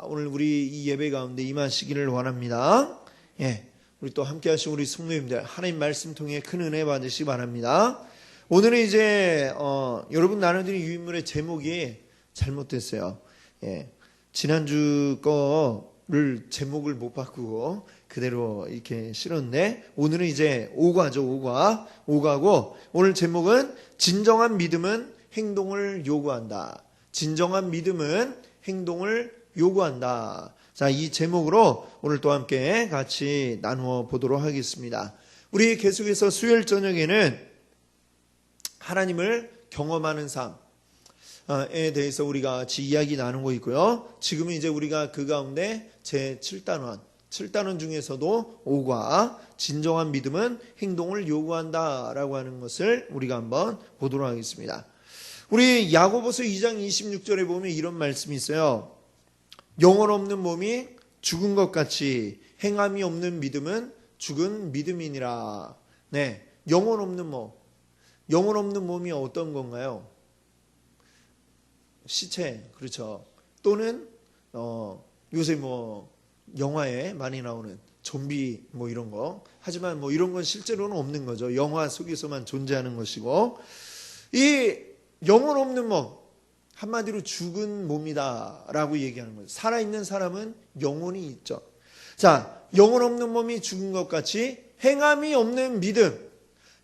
오늘 우리 이 예배 가운데 임하시기를 원합니다. 우리 또 함께 하신 우리 성도님들 하나님 말씀 통해 큰 은혜 받으시기 바랍니다. 오늘은 이제 여러분 나눠드린 유인물의 제목이 잘못됐어요. 지난주 거를 제목을 못 바꾸고 그대로 이렇게 실었는데 오늘은 이제 5과죠. 5과고 오늘 제목은 진정한 믿음은 행동을 요구한다. 진정한 믿음은 행동을 요구한다. 자, 이 제목으로 오늘 또 함께 같이 나누어 보도록 하겠습니다. 우리 계속해서 수요일 저녁에는 하나님을 경험하는 삶에 대해서 우리가 같이 이야기 나누고 있고요. 지금은 이제 우리가 그 가운데 제 7단원 중에서도 5과 진정한 믿음은 행동을 요구한다라고 하는 것을 우리가 한번 보도록 하겠습니다. 우리 야고보서 2장 26절에 보면 이런 말씀이 있어요. 영혼 없는 몸이 죽은 것 같이 행함이 없는 믿음은 죽은 믿음이니라. 네, 영혼 없는 몸. 영혼 없는 몸이 어떤 건가요? 시체, 그렇죠. 또는 요새 영화에 많이 나오는 좀비 이런 거. 하지만 이런 건 실제로는 없는 거죠. 영화 속에서만 존재하는 것이고, 이 영혼 없는 몸, 한마디로 죽은 몸이다 라고 얘기하는 거예요. 살아있는 사람은 영혼이 있죠. 자, 영혼 없는 몸이 죽은 것 같이 행함이 없는 믿음,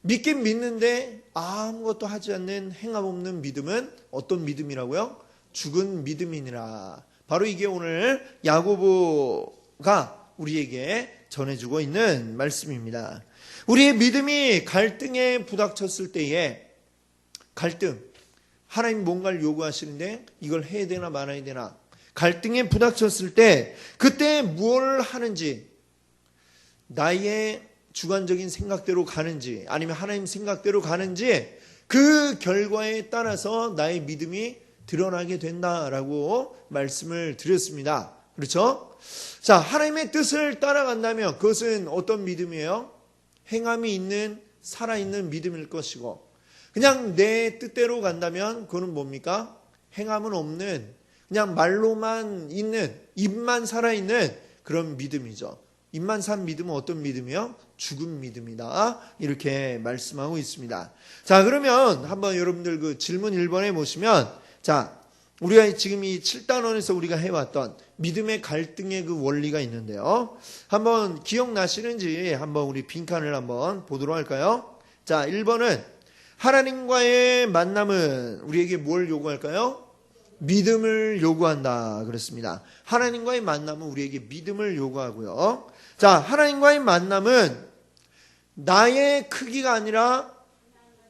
믿긴 믿는데 아무것도 하지 않는 행함 없는 믿음은 어떤 믿음이라고요? 죽은 믿음이니라. 바로 이게 오늘 야고보가 우리에게 전해주고 있는 말씀입니다. 우리의 믿음이 갈등에 부닥쳤을 때에 갈등, 하나님 뭔가를 요구하시는데 이걸 해야 되나 말아야 되나 갈등에 부닥쳤을 때 그때 뭘 하는지, 나의 주관적인 생각대로 가는지 아니면 하나님 생각대로 가는지 그 결과에 따라서 나의 믿음이 드러나게 된다라고 말씀을 드렸습니다. 그렇죠? 자, 하나님의 뜻을 따라간다면 그것은 어떤 믿음이에요? 행함이 있는 살아있는 믿음일 것이고, 그냥 내 뜻대로 간다면 그거는 뭡니까? 행함은 없는, 그냥 말로만 있는, 입만 살아있는 그런 믿음이죠. 입만 산 믿음은 어떤 믿음이요? 죽은 믿음이다. 이렇게 말씀하고 있습니다. 자, 그러면 한번 여러분들 그 질문 1번에 보시면, 자, 우리가 지금 이 7단원에서 우리가 해왔던 믿음의 갈등의 그 원리가 있는데요. 한번 기억나시는지 한번 우리 빈칸을 한번 보도록 할까요? 자, 1번은 하나님과의 만남은 우리에게 뭘 요구할까요? 믿음을 요구한다 그랬습니다. 하나님과의 만남은 우리에게 믿음을 요구하고요. 자, 하나님과의 만남은 나의 크기가 아니라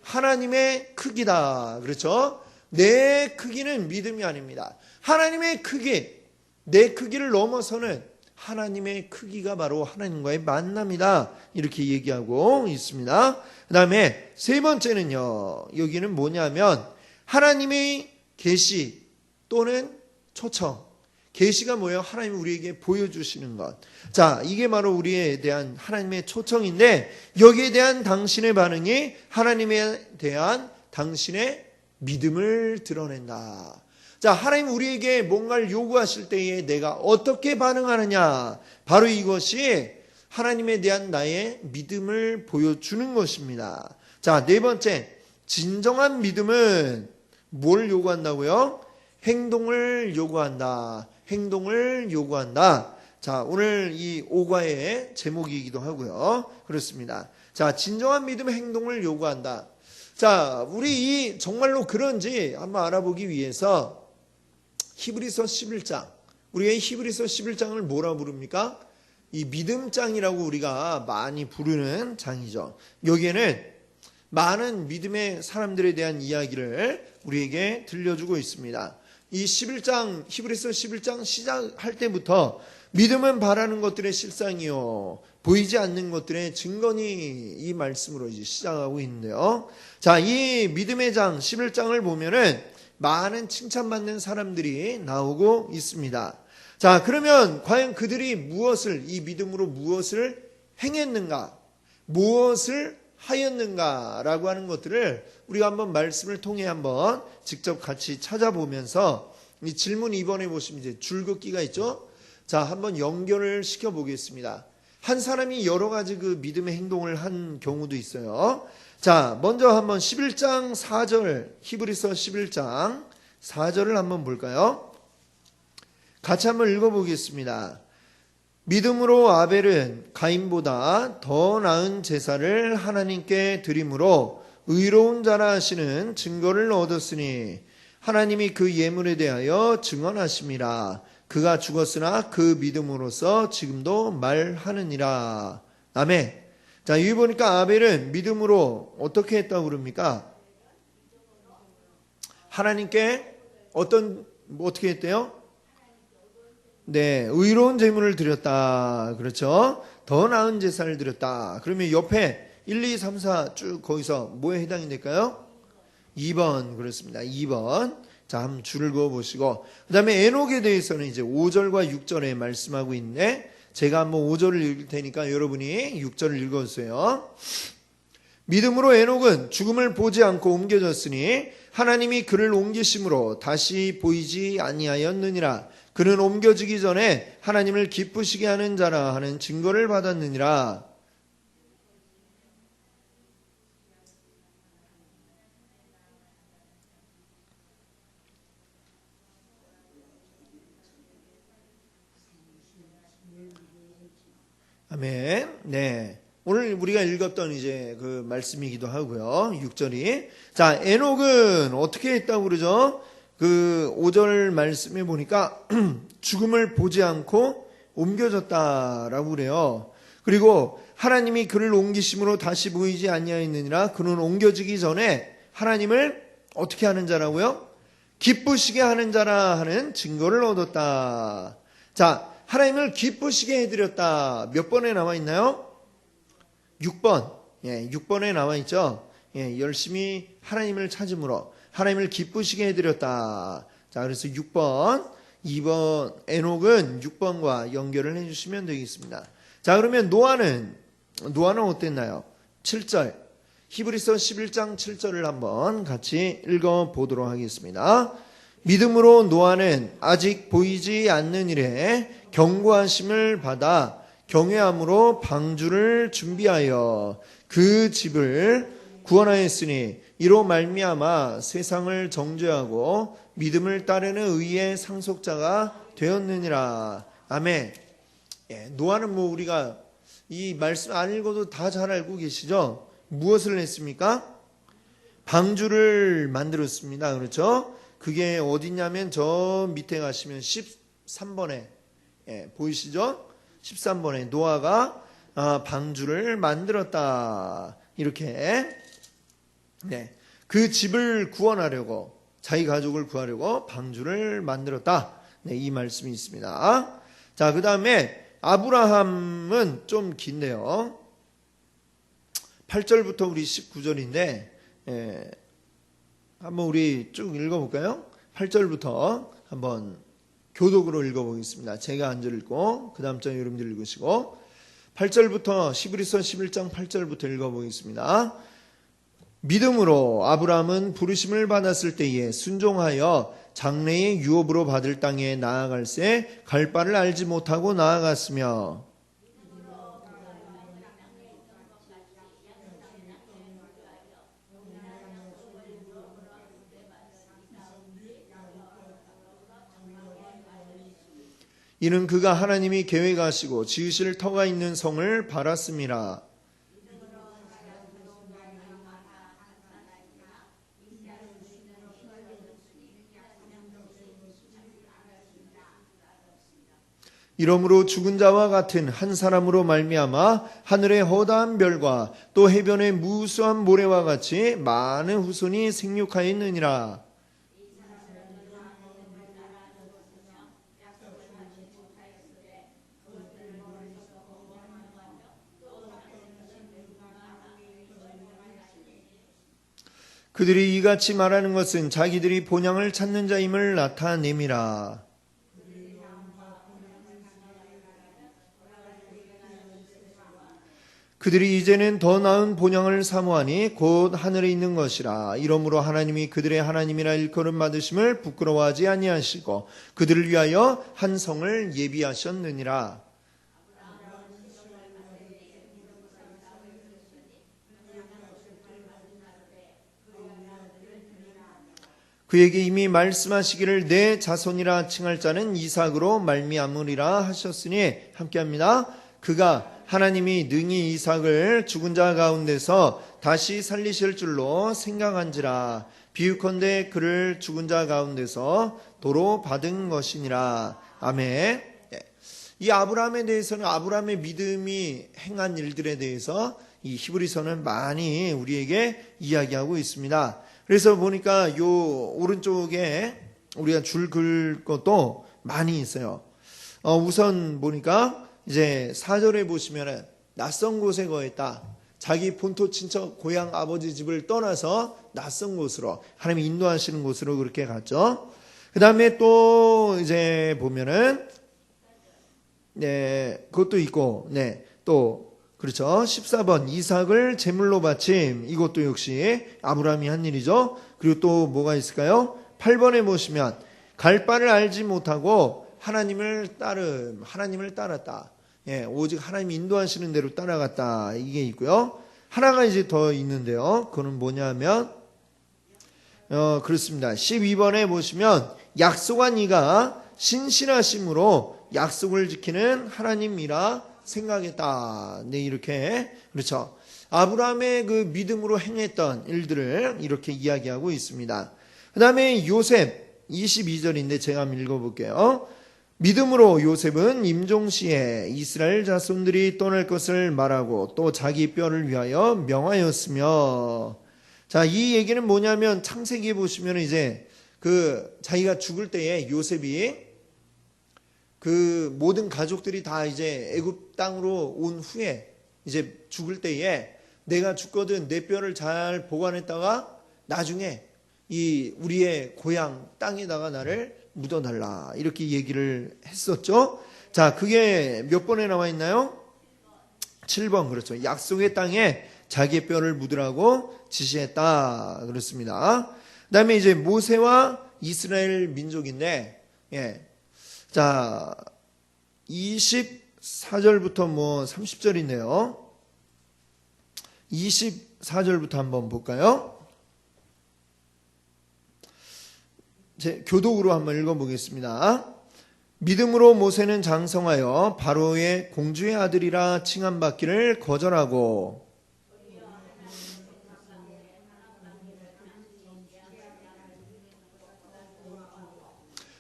하나님의 크기다. 그렇죠? 내 크기는 믿음이 아닙니다. 하나님의 크기, 내 크기를 넘어서는 하나님의 크기가 바로 하나님과의 만남이다. 이렇게 얘기하고 있습니다. 그 다음에 세 번째는요. 여기는 뭐냐면 하나님의 계시 또는 초청. 계시가 뭐예요? 하나님이 우리에게 보여주시는 것. 자, 이게 바로 우리에 대한 하나님의 초청인데 여기에 대한 당신의 반응이 하나님에 대한 당신의 믿음을 드러낸다. 자, 하나님 우리에게 뭔가를 요구하실 때에 내가 어떻게 반응하느냐. 바로 이것이 하나님에 대한 나의 믿음을 보여주는 것입니다. 자, 네 번째, 진정한 믿음은 뭘 요구한다고요? 행동을 요구한다. 행동을 요구한다. 자, 오늘 이 5과의 제목이기도 하고요. 그렇습니다. 자, 진정한 믿음은 행동을 요구한다. 자, 우리 정말로 그런지 한번 알아보기 위해서 히브리서 11장, 우리가 히브리서 11장을 뭐라 부릅니까? 이 믿음장이라고 우리가 많이 부르는 장이죠. 여기에는 많은 믿음의 사람들에 대한 이야기를 우리에게 들려주고 있습니다. 이 11장, 히브리서 11장 시작할 때부터 믿음은 바라는 것들의 실상이요 보이지 않는 것들의 증거니, 이 말씀으로 이제 시작하고 있는데요. 자, 이 믿음의 장 11장을 보면은 많은 칭찬받는 사람들이 나오고 있습니다. 자, 그러면 과연 그들이 이 믿음으로 무엇을 행했는가, 무엇을 하였는가라고 하는 것들을 우리가 한번 말씀을 통해 한번 직접 같이 찾아보면서 이 질문 2번에 보시면 이제 줄긋기가 있죠. 자, 한번 연결을 시켜 보겠습니다. 한 사람이 여러 가지 그 믿음의 행동을 한 경우도 있어요. 자, 먼저 한번 11장 4절, 히브리서 11장 4절을 한번 볼까요? 같이 한번 읽어보겠습니다. 믿음으로 아벨은 가인보다 더 나은 제사를 하나님께 드림으로 의로운 자라 하시는 증거를 얻었으니 하나님이 그 예물에 대하여 증언하심이라. 그가 죽었으나 그 믿음으로써 지금도 말하느니라. 아멘. 자, 여기 보니까 아벨은 믿음으로 어떻게 했다고 그럽니까? 하나님께 어떻게 했대요? 네, 의로운 제물을 드렸다. 그렇죠? 더 나은 제사를 드렸다. 그러면 옆에 1, 2, 3, 4 쭉 거기서 뭐에 해당이 될까요? 2번. 그렇습니다. 2번. 자, 한번 줄을 그어 보시고, 그 다음에 에녹에 대해서는 이제 5절과 6절에 말씀하고 있는데, 제가 한번 5절을 읽을 테니까 여러분이 6절을 읽어주세요. 믿음으로 에녹은 죽음을 보지 않고 옮겨졌으니 하나님이 그를 옮기심으로 다시 보이지 아니하였느니라. 그는 옮겨지기 전에 하나님을 기쁘시게 하는 자라 하는 증거를 받았느니라. 아멘. 네. 오늘 우리가 읽었던 이제 그 말씀이기도 하고요. 6절이. 자, 에녹은 어떻게 했다고 그러죠? 그 5절 말씀에 보니까 죽음을 보지 않고 옮겨졌다라고 그래요. 그리고 하나님이 그를 옮기심으로 다시 보이지 아니하였느니라. 그는 옮겨지기 전에 하나님을 어떻게 하는 자라고요? 기쁘시게 하는 자라 하는 증거를 얻었다. 자, 하나님을 기쁘시게 해드렸다. 몇 번에 나와 있나요? 6번. 예, 6번에 나와 있죠. 예, 열심히 하나님을 찾음으로 하나님을 기쁘시게 해드렸다. 자, 그래서 6번, 2번, 에녹은 6번과 연결을 해주시면 되겠습니다. 자, 그러면 노아는 어땠나요? 7절. 히브리서 11장 7절을 한번 같이 읽어보도록 하겠습니다. 믿음으로 노아는 아직 보이지 않는 일에 경고하심을 받아 경외함으로 방주를 준비하여 그 집을 구원하였으니 이로 말미암아 세상을 정죄하고 믿음을 따르는 의의 상속자가 되었느니라. 아멘. 예, 노아는 뭐 우리가 이 말씀 안 읽어도 다 잘 알고 계시죠? 무엇을 했습니까? 방주를 만들었습니다. 그렇죠? 그게 어디냐면 저 밑에 가시면 13번에 보이시죠? 13번에 노아가 방주를 만들었다. 이렇게 그 집을 구원하려고 자기 가족을 구하려고 방주를 만들었다. 이 말씀이 있습니다. 자, 그 다음에 아브라함은 좀 긴데요. 8절부터 우리 19절인데 한번 우리 쭉 읽어볼까요? 8절부터 한번 교독으로 읽어보겠습니다. 제가 한 절 읽고 그 다음 절 여러분들 읽으시고 8절부터 히브리서 11장 8절부터 읽어보겠습니다. 믿음으로 아브라함은 부르심을 받았을 때에 순종하여 장래의 유업으로 받을 땅에 나아갈새 갈 바를 알지 못하고 나아갔으며 이는 그가 하나님이 계획하시고 지으실 터가 있는 성을 바랐음이라. 이러므로 죽은 자와 같은 한 사람으로 말미암아 하늘의 허다한 별과 또 해변의 무수한 모래와 같이 많은 후손이 생육하였느니라. 그들이 이같이 말하는 것은 자기들이 본향을 찾는 자임을 나타냄이라. 그들이 이제는 더 나은 본향을 사모하니 곧 하늘에 있는 것이라. 이러므로 하나님이 그들의 하나님이라 일컬음 받으심을 부끄러워하지 아니하시고 그들을 위하여 한 성을 예비하셨느니라. 그에게 이미 말씀하시기를 내 자손이라 칭할 자는 이삭으로 말미암으리라 하셨으니 함께합니다. 그가 하나님이 능히 이삭을 죽은 자 가운데서 다시 살리실 줄로 생각한지라. 비유컨대 그를 죽은 자 가운데서 도로 받은 것이니라. 아멘. 이 아브라함에 대해서는 아브라함의 믿음이 행한 일들에 대해서 이 히브리서는 많이 우리에게 이야기하고 있습니다. 그래서 보니까 요 오른쪽에 우리가 줄 긋을 것도 많이 있어요. 우선 보니까 이제 4절에 보시면은 낯선 곳에 거했다. 자기 본토 친척 고향 아버지 집을 떠나서 낯선 곳으로 하나님이 인도하시는 곳으로 그렇게 갔죠. 그 다음에 또 이제 보면은 네 그것도 있고 또 그렇죠. 14번 이삭을 제물로 바침. 이것도 역시 아브라함이 한 일이죠. 그리고 또 뭐가 있을까요? 8번에 보시면 갈 바를 알지 못하고 하나님을 따랐다. 오직 하나님이 인도하시는 대로 따라갔다. 이게 있고요. 하나가 이제 더 있는데요. 그거는 뭐냐면 그렇습니다. 12번에 보시면 약속한 이가 신실하심으로 약속을 지키는 하나님이라 생각했다. 네, 이렇게 그렇죠. 아브라함의 그 믿음으로 행했던 일들을 이렇게 이야기하고 있습니다. 그 다음에 요셉 22절인데 제가 한번 읽어볼게요. 믿음으로 요셉은 임종시에 이스라엘 자손들이 떠날 것을 말하고 또 자기 뼈를 위하여 명하였으며. 자, 이 얘기는 뭐냐면 창세기에 보시면 이제 그 자기가 죽을 때에 요셉이 그 모든 가족들이 다 이제 애굽 땅으로 온 후에 이제 죽을 때에 내가 죽거든 내 뼈를 잘 보관했다가 나중에 이 우리의 고향 땅에다가 나를 묻어달라 이렇게 얘기를 했었죠. 자, 그게 몇 번에 나와 있나요? 7번. 그렇죠. 약속의 땅에 자기의 뼈를 묻으라고 지시했다. 그렇습니다. 그 다음에 이제 모세와 이스라엘 민족인데 자, 24절부터 뭐 30절인데요. 24절부터 한번 볼까요? 교독으로 한번 읽어보겠습니다. 믿음으로 모세는 장성하여 바로의 공주의 아들이라 칭함받기를 거절하고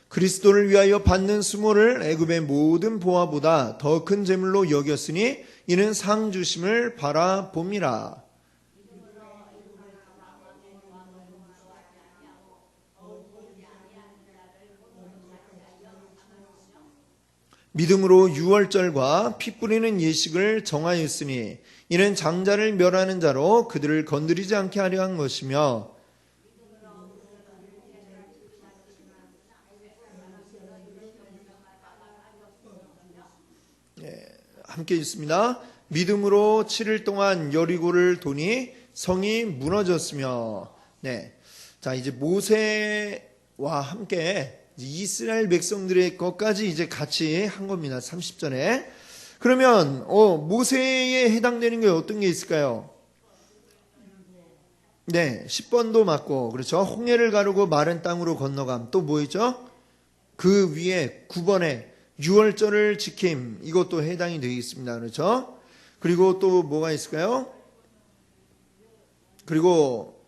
그리스도를 위하여 받는 수모를 애굽의 모든 보화보다 더 큰 재물로 여겼으니 이는 상 주심을 바라봅니다. 믿음으로 유월절과 피 뿌리는 예식을 정하였으니 이는 장자를 멸하는 자로 그들을 건드리지 않게 하려 한 것이며 함께 있습니다. 믿음으로 7일 동안 여리고를 도니 성이 무너졌으며. 자, 이제 모세와 함께 이스라엘 백성들의 것까지 이제 같이 한 겁니다. 30절에. 그러면 모세에 해당되는 게 어떤 게 있을까요? 10번도 맞고 그렇죠. 홍해를 가르고 마른 땅으로 건너감. 또 뭐 있죠? 그 위에 9번에 유월절을 지킴. 이것도 해당이 되겠습니다. 그렇죠? 그리고 또 뭐가 있을까요? 그리고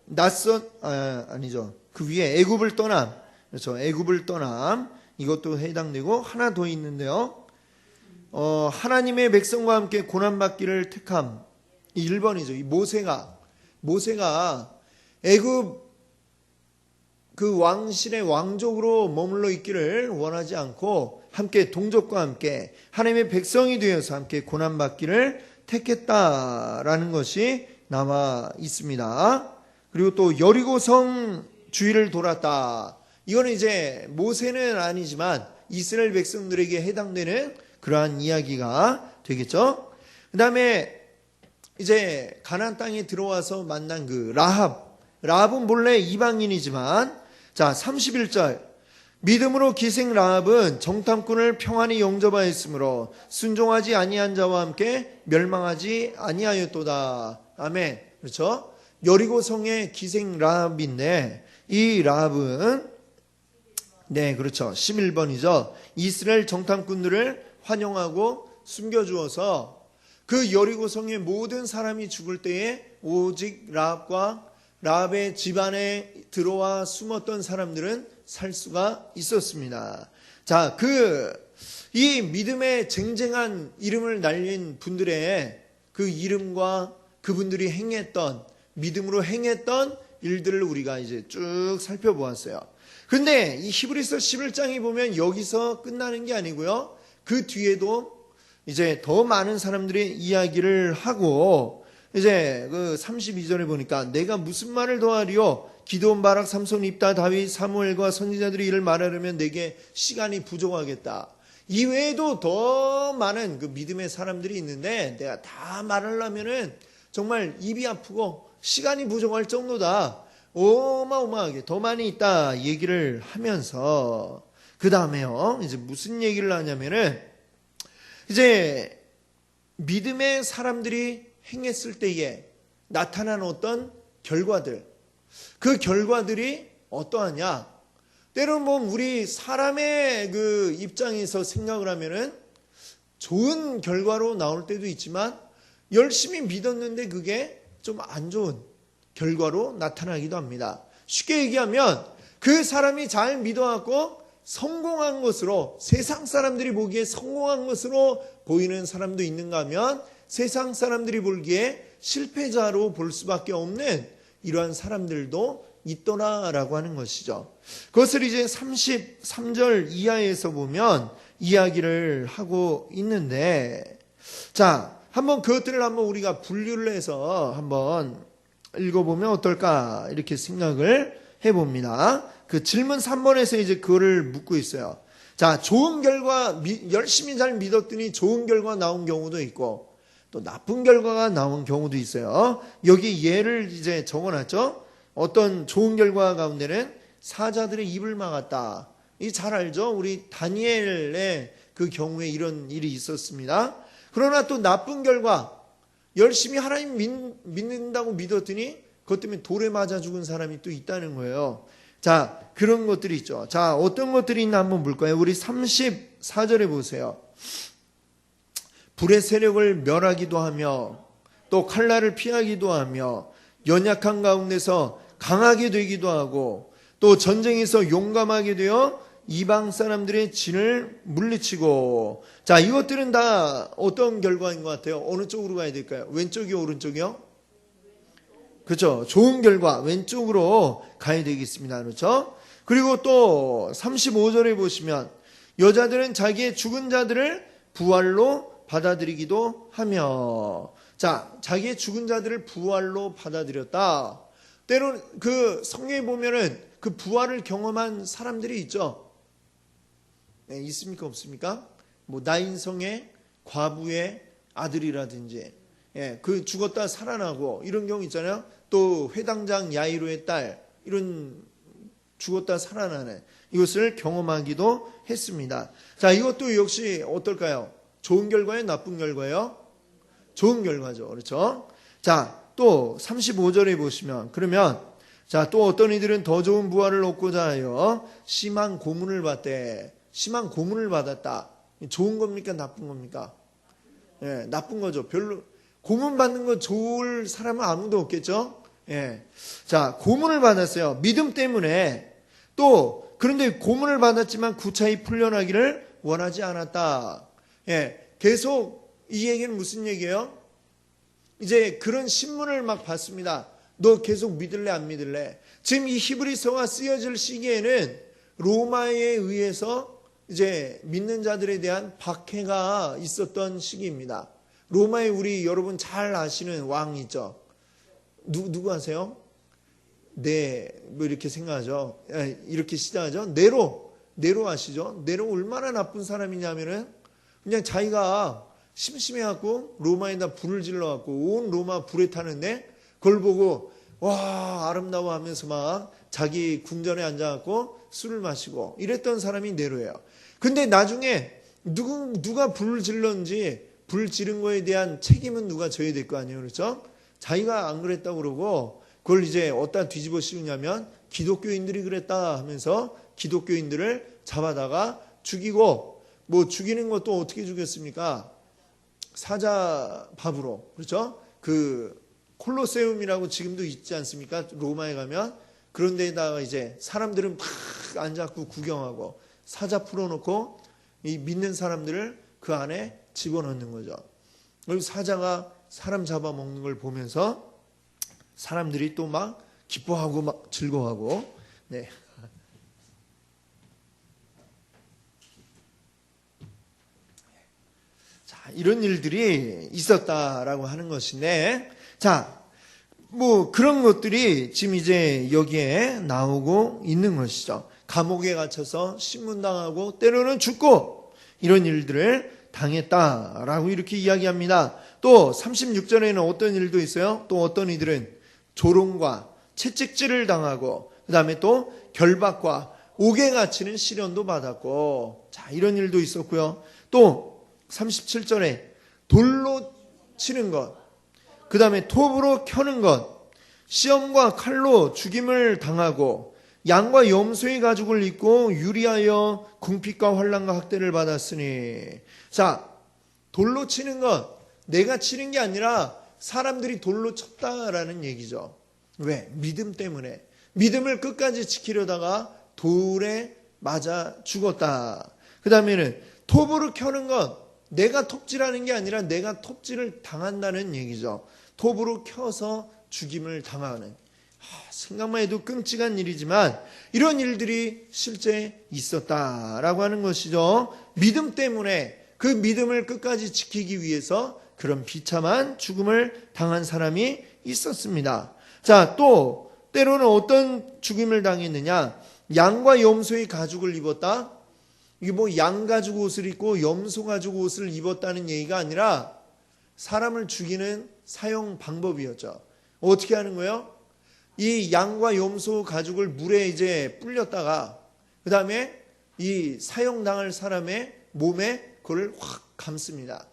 아니죠. 그 위에 애굽을 떠남. 그렇죠. 애굽을 떠남. 이것도 해당되고 하나 더 있는데요. 하나님의 백성과 함께 고난받기를 택함. 이 1번이죠. 이 모세가 애굽 그 왕실의 왕족으로 머물러 있기를 원하지 않고 함께 동족과 함께 하나님의 백성이 되어서 함께 고난받기를 택했다라는 것이 나와 있습니다. 그리고 또 여리고성 주위를 돌았다. 이거는 이제 모세는 아니지만 이스라엘 백성들에게 해당되는 그러한 이야기가 되겠죠. 그 다음에 이제 가나안 땅에 들어와서 만난 그 라합은 본래 이방인이지만, 자 31절, 믿음으로 기생 라합은 정탐꾼을 평안히 영접하였으므로 순종하지 아니한 자와 함께 멸망하지 아니하였도다. 아멘. 그렇죠? 여리고 성의 기생 라합인데, 이 라합은 네, 그렇죠. 11번이죠. 이스라엘 정탐꾼들을 환영하고 숨겨주어서 그 여리고 성의 모든 사람이 죽을 때에 오직 라합과 라합의 집안에 들어와 숨었던 사람들은 살 수가 있었습니다. 자, 이 믿음의 쟁쟁한 이름을 날린 분들의 그 이름과 그분들이 행했던, 믿음으로 행했던 일들을 우리가 이제 쭉 살펴보았어요. 근데 이 히브리서 11장에 보면 여기서 끝나는 게 아니고요. 그 뒤에도 이제 더 많은 사람들이 이야기를 하고, 이제 그 32절에 보니까 내가 무슨 말을 더하리요? 기드온, 바락, 삼손, 입다, 다윗, 사무엘과 선지자들이 이를 말하려면 내게 시간이 부족하겠다. 이외에도 더 많은 그 믿음의 사람들이 있는데 내가 다 말하려면은 정말 입이 아프고 시간이 부족할 정도다. 어마어마하게 더 많이 있다 얘기를 하면서, 그 다음에요, 이제 무슨 얘기를 하냐면은, 이제 믿음의 사람들이 행했을 때에 나타난 어떤 결과들, 그 결과들이 어떠하냐? 때로는 뭐 우리 사람의 그 입장에서 생각을 하면은 좋은 결과로 나올 때도 있지만, 열심히 믿었는데 그게 좀 안 좋은 결과로 나타나기도 합니다. 쉽게 얘기하면 그 사람이 잘 믿어갖고 성공한 것으로, 세상 사람들이 보기에 성공한 것으로 보이는 사람도 있는가 하면 세상 사람들이 보기에 실패자로 볼 수밖에 없는 이러한 사람들도 있더라라고 하는 것이죠. 그것을 이제 33절 이하에서 보면 이야기를 하고 있는데, 자, 한번 그것들을 한번 우리가 분류를 해서 한번 읽어보면 어떨까 이렇게 생각을 해봅니다. 그 질문 3번에서 이제 그거를 묻고 있어요. 자, 좋은 결과, 열심히 잘 믿었더니 좋은 결과 나온 경우도 있고 또 나쁜 결과가 나온 경우도 있어요. 여기 예를 이제 적어놨죠. 어떤 좋은 결과 가운데는 사자들의 입을 막았다. 이 잘 알죠? 우리 다니엘의 그 경우에 이런 일이 있었습니다. 그러나 또 나쁜 결과, 열심히 하나님 믿는다고 믿었더니 그것 때문에 돌에 맞아 죽은 사람이 또 있다는 거예요. 자, 그런 것들이 있죠. 자, 어떤 것들이 있나 한번 볼까요? 우리 34절에 보세요. 불의 세력을 멸하기도 하며 또 칼날을 피하기도 하며 연약한 가운데서 강하게 되기도 하고 또 전쟁에서 용감하게 되어 이방 사람들의 진을 물리치고. 자, 이것들은 다 어떤 결과인 것 같아요? 어느 쪽으로 가야 될까요? 왼쪽이요, 오른쪽이요? 그렇죠. 좋은 결과, 왼쪽으로 가야 되겠습니다. 그렇죠? 그리고 또 35절에 보시면 여자들은 자기의 죽은 자들을 부활로 받아들이기도 하며. 자, 자기의 죽은 자들을 부활로 받아들였다. 때로는 그 성경에 보면은 그 부활을 경험한 사람들이 있죠. 네, 있습니까? 없습니까? 뭐 나인성의 과부의 아들이라든지, 예, 그 죽었다 살아나고 이런 경우 있잖아요. 또 회당장 야이로의 딸, 이런 죽었다 살아나는 이것을 경험하기도 했습니다. 자, 이것도 역시 어떨까요? 좋은 결과예요? 나쁜 결과예요? 좋은 결과죠. 그렇죠? 자, 또 35절에 보시면, 그러면 자, 또 어떤 이들은 더 좋은 부활을 얻고자 하여 심한 고문을 받되. 심한 고문을 받았다. 좋은 겁니까? 나쁜 겁니까? 예, 나쁜 거죠. 별로 고문 받는 거 좋을 사람은 아무도 없겠죠? 예. 자, 고문을 받았어요. 믿음 때문에. 또 그런데 고문을 받았지만 구차히 풀려나기를 원하지 않았다. 예. 계속 이 얘기는 무슨 얘기예요? 이제 그런 신문을 막 받습니다. 너 계속 믿을래 안 믿을래? 지금 이 히브리서가 쓰여질 시기에는 로마에 의해서 이제 믿는 자들에 대한 박해가 있었던 시기입니다. 로마에 우리 여러분 잘 아시는 왕 있죠? 누구 아세요? 네, 뭐 이렇게 생각하죠. 이렇게 시작하죠. 네로 아시죠? 네로 얼마나 나쁜 사람이냐면은 그냥 자기가 심심해갖고 로마에다 불을 질러갖고 온 로마 불에 타는데 그걸 보고 와 아름다워 하면서 막 자기 궁전에 앉아갖고 술을 마시고 이랬던 사람이 네로예요. 근데 나중에 누가 불을 질렀는지 불 지른 거에 대한 책임은 누가 져야 될 거 아니에요. 그렇죠? 자기가 안 그랬다고 그러고 그걸 이제 어디다 뒤집어 씌우냐면 기독교인들이 그랬다 하면서 기독교인들을 잡아다가 죽이고 뭐 죽이는 것도 어떻게 죽였습니까? 사자밥으로. 그렇죠? 그 콜로세움이라고 지금도 있지 않습니까? 로마에 가면 그런 데다가 이제 사람들은 막 앉아갖고 구경하고 사자 풀어놓고 이 믿는 사람들을 그 안에 집어넣는 거죠. 그리고 사자가 사람 잡아먹는 걸 보면서 사람들이 또 막 기뻐하고 막 즐거워하고 네. 자, 이런 일들이 있었다라고 하는 것인데 자, 뭐 그런 것들이 지금 이제 여기에 나오고 있는 것이죠. 감옥에 갇혀서 신문당하고 때로는 죽고 이런 일들을 당했다라고 이렇게 이야기합니다. 또 36절에는 어떤 일도 있어요. 또 어떤 이들은 조롱과 채찍질을 당하고 그 다음에 또 결박과 옥에 갇히는 시련도 받았고 자 이런 일도 있었고요. 또 37절에 돌로 치는 것 그 다음에 톱으로 켜는 것 시험과 칼로 죽임을 당하고 양과 염소의 가죽을 입고 유리하여 궁핍과 환난과 학대를 받았으니 자 돌로 치는 것 내가 치는 게 아니라 사람들이 돌로 쳤다라는 얘기죠. 왜? 믿음 때문에 믿음을 끝까지 지키려다가 돌에 맞아 죽었다. 그 다음에는 톱으로 켜는 것 내가 톱질하는 게 아니라 내가 톱질을 당한다는 얘기죠. 톱으로 켜서 죽임을 당하는 생각만 해도 끔찍한 일이지만 이런 일들이 실제 있었다라고 하는 것이죠. 믿음 때문에 그 믿음을 끝까지 지키기 위해서 그런 비참한 죽음을 당한 사람이 있었습니다. 자, 또 때로는 어떤 죽임을 당했느냐? 양과 염소의 가죽을 입었다. 이게 뭐 양 가죽 옷을 입고 염소 가죽 옷을 입었다는 얘기가 아니라 사람을 죽이는 사용 방법이었죠. 어떻게 하는 거예요? 이 양과 염소 가죽을 물에 이제 불렸다가 그 다음에 이 사형당할 사람의 몸에 그걸 확 감습니다.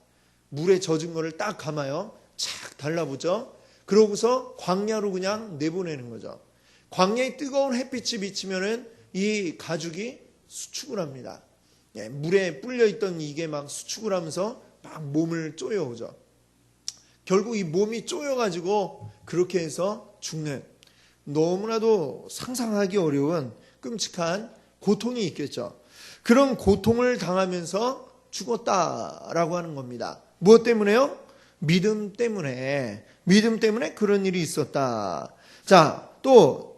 물에 젖은 거를 딱 감아요. 착 달라붙죠. 그러고서 광야로 그냥 내보내는 거죠. 광야에 뜨거운 햇빛이 비치면은 이 가죽이 수축을 합니다. 예, 물에 불려 있던 이게 막 수축을 하면서 막 몸을 쪼여오죠. 결국 이 몸이 쪼여가지고 그렇게 해서 죽는 너무나도 상상하기 어려운 끔찍한 고통이 있겠죠. 그런 고통을 당하면서 죽었다라고 하는 겁니다. 무엇 때문에요? 믿음 때문에 그런 일이 있었다. 자, 또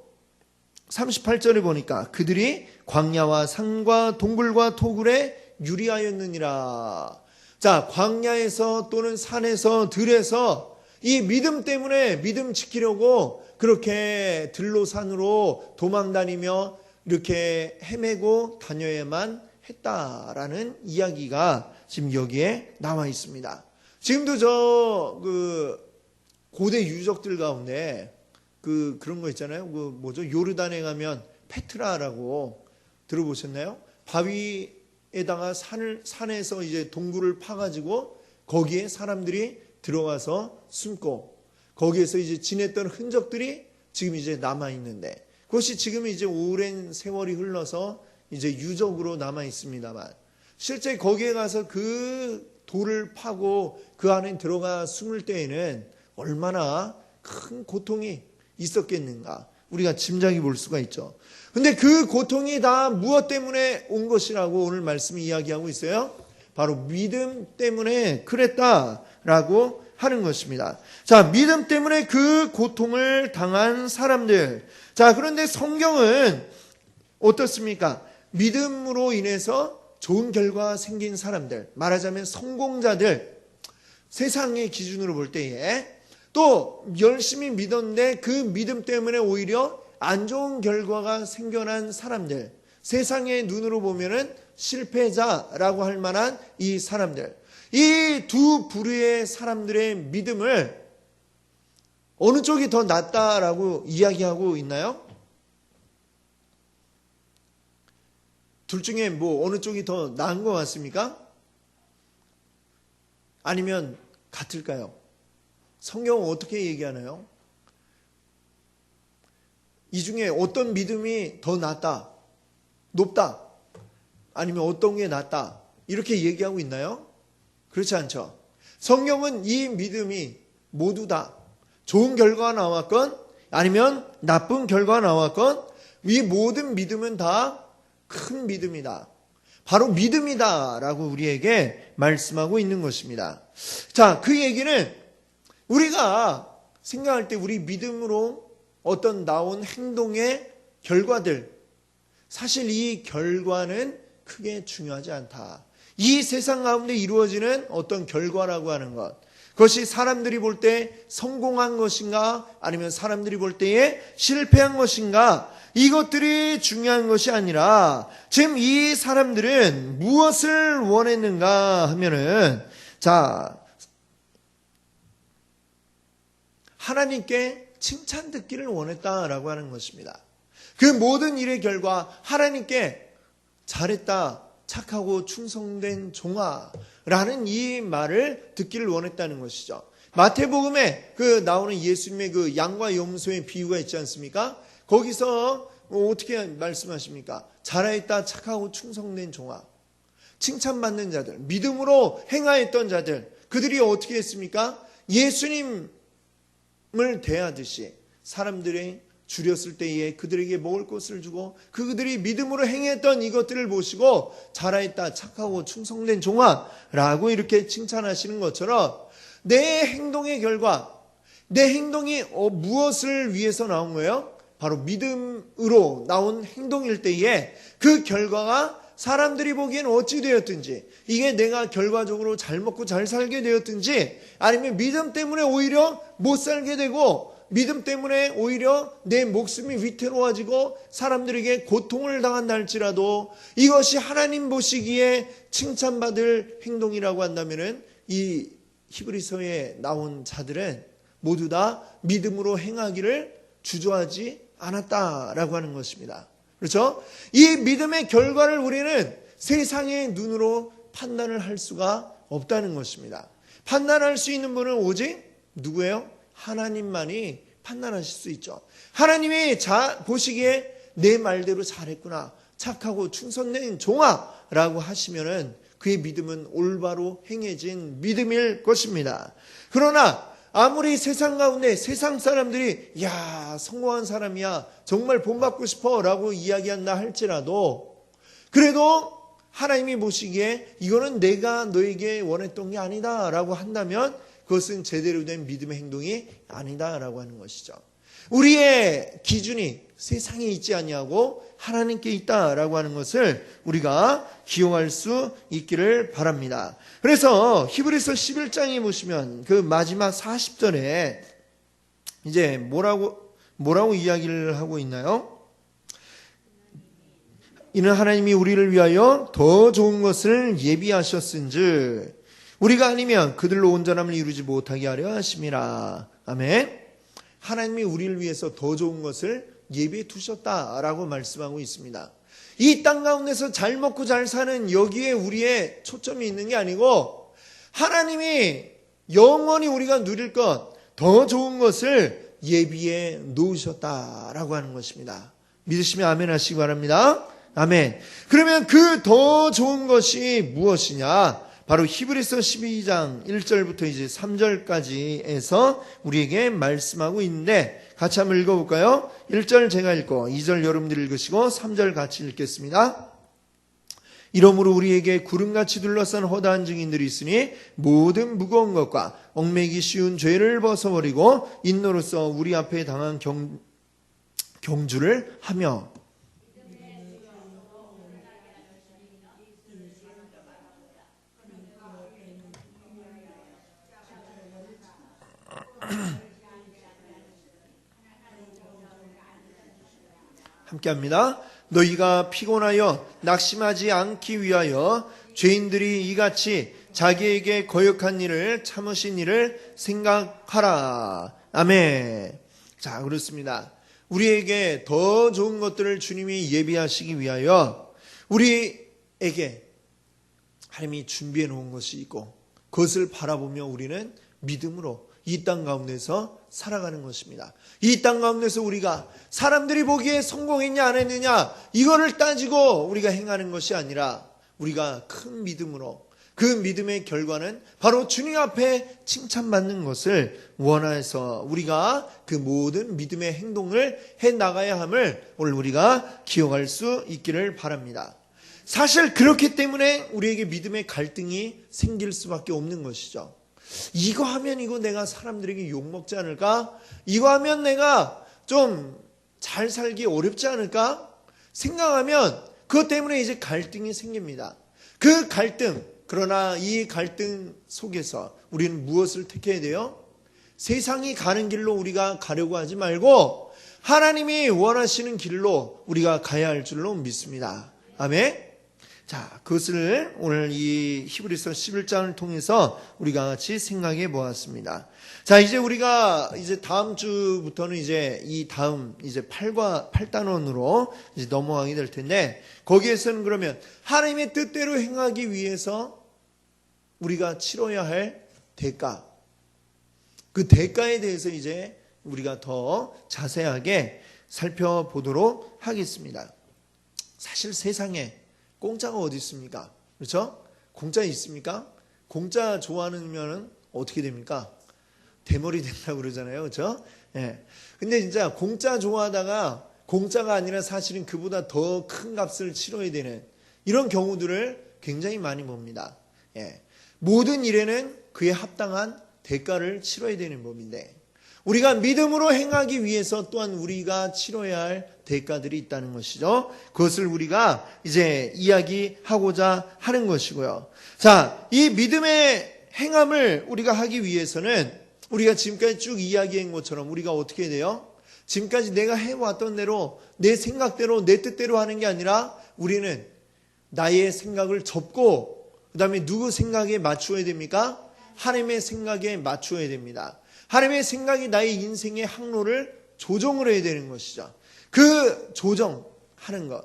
38절에 보니까 그들이 광야와 산과 동굴과 토굴에 유리하였느니라. 자, 광야에서 또는 산에서 들에서 이 믿음 때문에 믿음 지키려고 그렇게 들로 산으로 도망다니며 이렇게 헤매고 다녀야만 했다라는 이야기가 지금 여기에 나와 있습니다. 지금도 고대 유적들 가운데 그런 거 있잖아요. 요르단에 가면 페트라라고 들어보셨나요? 바위에다가 산에서 이제 동굴을 파가지고 거기에 사람들이 들어가서 숨고 거기에서 이제 지냈던 흔적들이 지금 이제 남아 있는데 그것이 지금 이제 오랜 세월이 흘러서 이제 유적으로 남아 있습니다만 실제 거기에 가서 그 돌을 파고 그 안에 들어가 숨을 때에는 얼마나 큰 고통이 있었겠는가 우리가 짐작해 볼 수가 있죠. 근데 그 고통이 다 무엇 때문에 온 것이라고 오늘 말씀이 이야기하고 있어요? 바로 믿음 때문에 그랬다라고 하는 것입니다. 자, 믿음 때문에 그 고통을 당한 사람들. 자, 그런데 성경은 어떻습니까? 믿음으로 인해서 좋은 결과가 생긴 사람들, 말하자면 성공자들, 세상의 기준으로 볼 때에 또 열심히 믿었는데 그 믿음 때문에 오히려 안 좋은 결과가 생겨난 사람들, 세상의 눈으로 보면은 실패자라고 할 만한 이 사람들, 이 두 부류의 사람들의 믿음을 어느 쪽이 더 낫다라고 이야기하고 있나요? 둘 중에 뭐 어느 쪽이 더 나은 것 같습니까? 아니면 같을까요? 성경은 어떻게 얘기하나요? 이 중에 어떤 믿음이 더 낫다, 높다, 아니면 어떤 게 낫다 이렇게 얘기하고 있나요? 그렇지 않죠. 성경은 이 믿음이 모두 다 좋은 결과가 나왔건 아니면 나쁜 결과가 나왔건 이 모든 믿음은 다 큰 믿음이다. 바로 믿음이다 라고 우리에게 말씀하고 있는 것입니다. 자, 그 얘기는 우리가 생각할 때 우리 믿음으로 어떤 나온 행동의 결과들, 사실 이 결과는 크게 중요하지 않다. 이 세상 가운데 이루어지는 어떤 결과라고 하는 것, 그것이 사람들이 볼 때 성공한 것인가 아니면 사람들이 볼 때에 실패한 것인가, 이것들이 중요한 것이 아니라 지금 이 사람들은 무엇을 원했는가 하면은, 자, 하나님께 칭찬 듣기를 원했다라고 하는 것입니다. 그 모든 일의 결과 하나님께 잘했다, 착하고 충성된 종아라는 이 말을 듣기를 원했다는 것이죠. 마태복음에 그 나오는 예수님의 그 양과 염소의 비유가 있지 않습니까? 거기서 어떻게 말씀하십니까? 잘하였다, 착하고 충성된 종아. 칭찬받는 자들, 믿음으로 행하였던 자들, 그들이 어떻게 했습니까? 예수님을 대하듯이 사람들이 줄였을 때에 그들에게 먹을 것을 주고 그들이 믿음으로 행했던 이것들을 보시고 잘하였다, 착하고 충성된 종아라고 이렇게 칭찬하시는 것처럼 내 행동의 결과, 내 행동이 무엇을 위해서 나온 거예요? 바로 믿음으로 나온 행동일 때에 그 결과가 사람들이 보기엔 어찌 되었든지, 이게 내가 결과적으로 잘 먹고 잘 살게 되었든지, 아니면 믿음 때문에 오히려 못 살게 되고 믿음 때문에 오히려 내 목숨이 위태로워지고 사람들에게 고통을 당한다 할지라도 이것이 하나님 보시기에 칭찬받을 행동이라고 한다면은 이 히브리서에 나온 자들은 모두 다 믿음으로 행하기를 주저하지 않았다라고 하는 것입니다. 그렇죠? 이 믿음의 결과를 우리는 세상의 눈으로 판단을 할 수가 없다는 것입니다. 판단할 수 있는 분은 오직 누구예요? 하나님만이 판단하실 수 있죠. 하나님이 보시기에 내 말대로 잘했구나, 착하고 충성된 종아라고 하시면은 그의 믿음은 올바로 행해진 믿음일 것입니다. 그러나 아무리 세상 가운데 세상 사람들이 야, 성공한 사람이야, 정말 본받고 싶어 라고 이야기한다 할지라도 그래도 하나님이 보시기에 이거는 내가 너에게 원했던 게 아니다 라고 한다면 그것은 제대로 된 믿음의 행동이 아니다 라고 하는 것이죠. 우리의 기준이 세상에 있지 아니하고 하나님께 있다라고 하는 것을 우리가 기억할 수 있기를 바랍니다. 그래서 히브리서 11장에 보시면 그 마지막 40절에 이제 뭐라고 이야기를 하고 있나요? 이는 하나님이 우리를 위하여 더 좋은 것을 예비하셨은즉 우리가 아니면 그들로 온전함을 이루지 못하게 하려 하심이라. 아멘. 하나님이 우리를 위해서 더 좋은 것을 예비해 두셨다라고 말씀하고 있습니다. 이 땅 가운데서 잘 먹고 잘 사는 여기에 우리의 초점이 있는 게 아니고 하나님이 영원히 우리가 누릴 것, 더 좋은 것을 예비해 놓으셨다라고 하는 것입니다. 믿으시면 아멘 하시기 바랍니다. 아멘. 그러면 그 더 좋은 것이 무엇이냐? 바로 히브리서 12장 1절부터 이제 3절까지에서 우리에게 말씀하고 있는데 같이 한번 읽어볼까요? 1절 제가 읽고 2절 여러분들이 읽으시고 3절 같이 읽겠습니다. 이러므로 우리에게 구름같이 둘러싼 허다한 증인들이 있으니 모든 무거운 것과 얽매기 쉬운 죄를 벗어버리고 인노로서 우리 앞에 당한 경주를 하며 함께합니다. 너희가 피곤하여 낙심하지 않기 위하여 죄인들이 이같이 자기에게 거역한 일을 참으신 일을 생각하라. 아멘. 자, 그렇습니다. 우리에게 더 좋은 것들을 주님이 예비하시기 위하여 우리에게 하나님이 준비해 놓은 것이 있고 그것을 바라보며 우리는 믿음으로 이 땅 가운데서 살아가는 것입니다. 이 땅 가운데서 우리가 사람들이 보기에 성공했냐 안 했느냐 이거를 따지고 우리가 행하는 것이 아니라 우리가 큰 믿음으로 그 믿음의 결과는 바로 주님 앞에 칭찬받는 것을 원해서 우리가 그 모든 믿음의 행동을 해나가야 함을 오늘 우리가 기억할 수 있기를 바랍니다. 사실 그렇기 때문에 우리에게 믿음의 갈등이 생길 수밖에 없는 것이죠. 이거 하면 이거 내가 사람들에게 욕먹지 않을까? 이거 하면 내가 좀 잘 살기 어렵지 않을까? 생각하면 그것 때문에 이제 갈등이 생깁니다. 그 갈등, 그러나 이 갈등 속에서 우리는 무엇을 택해야 돼요? 세상이 가는 길로 우리가 가려고 하지 말고 하나님이 원하시는 길로 우리가 가야 할 줄로 믿습니다. 아멘. 자, 그것을 오늘 이 히브리서 11장을 통해서 우리가 같이 생각해 보았습니다. 자, 이제 우리가 이제 다음 주부터는 이제 이 다음 이제 8단원으로 이제 넘어가게 될 텐데 거기에서는 그러면 하나님의 뜻대로 행하기 위해서 우리가 치러야 할 대가, 그 대가에 대해서 이제 우리가 더 자세하게 살펴보도록 하겠습니다. 사실 세상에 공짜가 어디 있습니까? 그렇죠? 공짜 있습니까? 공짜 좋아하면 어떻게 됩니까? 대머리 된다고 그러잖아요. 그렇죠? 예. 근데 진짜 공짜 좋아하다가 공짜가 아니라 사실은 그보다 더 큰 값을 치러야 되는 이런 경우들을 굉장히 많이 봅니다. 예. 모든 일에는 그에 합당한 대가를 치러야 되는 법인데 우리가 믿음으로 행하기 위해서 또한 우리가 치러야 할 대가들이 있다는 것이죠. 그것을 우리가 이제 이야기하고자 하는 것이고요. 자, 이 믿음의 행함을 우리가 하기 위해서는 우리가 지금까지 쭉 이야기한 것처럼 우리가 어떻게 해야 돼요? 지금까지 내가 해왔던 대로 내 생각대로 내 뜻대로 하는 게 아니라 우리는 나의 생각을 접고 그 다음에 누구 생각에 맞추어야 됩니까? 하나님의 생각에 맞추어야 됩니다. 하나님의 생각이 나의 인생의 항로를 조정을 해야 되는 것이죠. 그 조정하는 것,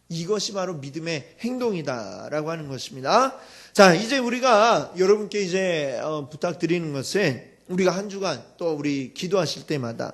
이것이 바로 믿음의 행동이다라고 하는 것입니다. 자, 이제 우리가 여러분께 이제 부탁드리는 것은 우리가 한 주간 또 우리 기도하실 때마다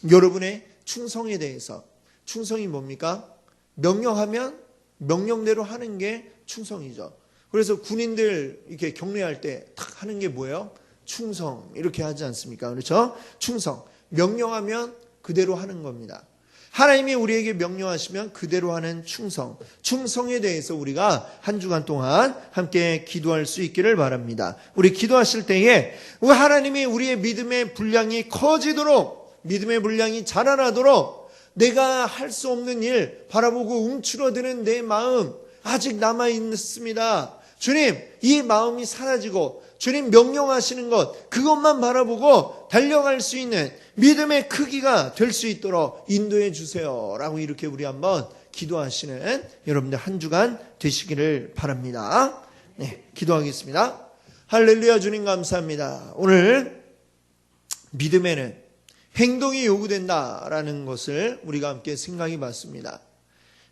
여러분의 충성에 대해서, 충성이 뭡니까? 명령하면 명령대로 하는 게 충성이죠. 그래서 군인들 이렇게 격려할 때 탁 하는 게 뭐예요? 충성 이렇게 하지 않습니까? 그렇죠? 충성. 명령하면 그대로 하는 겁니다. 하나님이 우리에게 명령하시면 그대로 하는 충성. 충성에 대해서 우리가 한 주간 동안 함께 기도할 수 있기를 바랍니다. 우리 기도하실 때에 하나님이 우리의 믿음의 분량이 커지도록 믿음의 분량이 자라나도록 내가 할 수 없는 일 바라보고 움츠러드는 내 마음 아직 남아있습니다. 주님, 이 마음이 사라지고 주님 명령하시는 것 그것만 바라보고 달려갈 수 있는 믿음의 크기가 될 수 있도록 인도해 주세요 라고 이렇게 우리 한번 기도하시는 여러분들 한 주간 되시기를 바랍니다. 네, 기도하겠습니다. 할렐루야. 주님 감사합니다. 오늘 믿음에는 행동이 요구된다라는 것을 우리가 함께 생각해 봤습니다.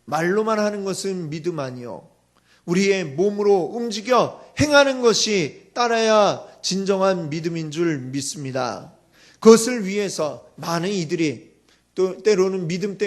말로만 하는 것은 믿음 아니요 우리의 몸으로 움직여 행하는 것이 따라야 진정한 믿음인 줄 믿습니다. 그것을 위해서 많은 이들이 또 때로는 믿음 때문에